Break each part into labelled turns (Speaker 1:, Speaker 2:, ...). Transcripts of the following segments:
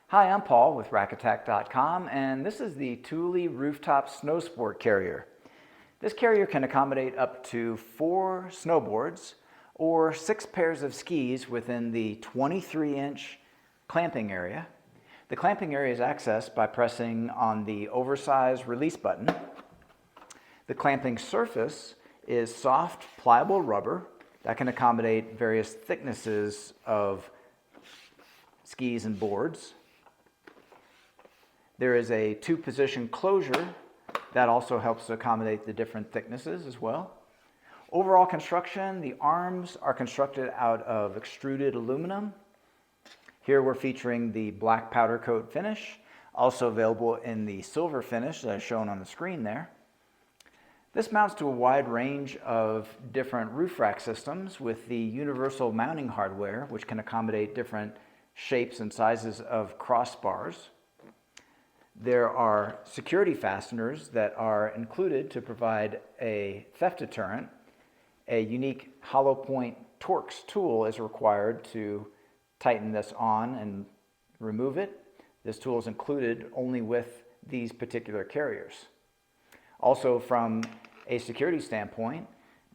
Speaker 1: Hi, I'm Paul with rackattack.com, and this is the Thule Rooftop SnowSport carrier. This carrier can accommodate up to 4 snowboards or 6 pairs of skis within the 23-inch clamping area. The clamping area is accessed by pressing on the Oversized release button. The clamping surface is soft, pliable rubber that can accommodate various thicknesses of skis and boards. There is a 2-position closure that also helps to accommodate the different thicknesses as well. Overall construction, the arms are constructed out of extruded aluminum. Here we're featuring the black powder coat finish, also available in the silver finish that is shown on the screen there. This mounts to a wide range of different roof rack systems with the universal mounting hardware, which can accommodate different shapes and sizes of crossbars. There are security fasteners that are included to provide a theft deterrent. A unique hollow point Torx tool is required to tighten this on and remove it. This tool is included only with these particular carriers. Also, from a security standpoint,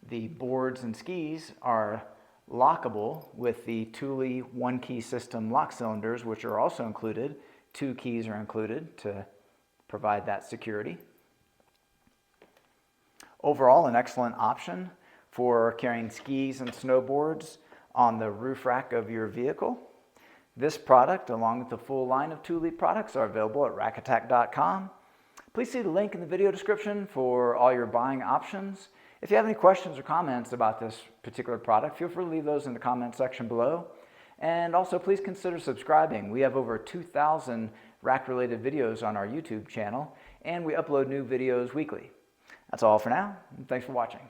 Speaker 1: the boards and skis are lockable with the Thule 1-key system lock cylinders, which are also included. 2 keys are included to provide that security. Overall, an excellent option for carrying skis and snowboards on the roof rack of your vehicle. This product, along with the full line of Thule products, are available at rackattack.com. Please see the link in the video description for all your buying options. If you have any questions or comments about this particular product, feel free to leave those in the comment section below. And also, please consider subscribing. We have over 2,000 rack-related videos on our YouTube channel, and we upload new videos weekly. That's all for now, and thanks for watching.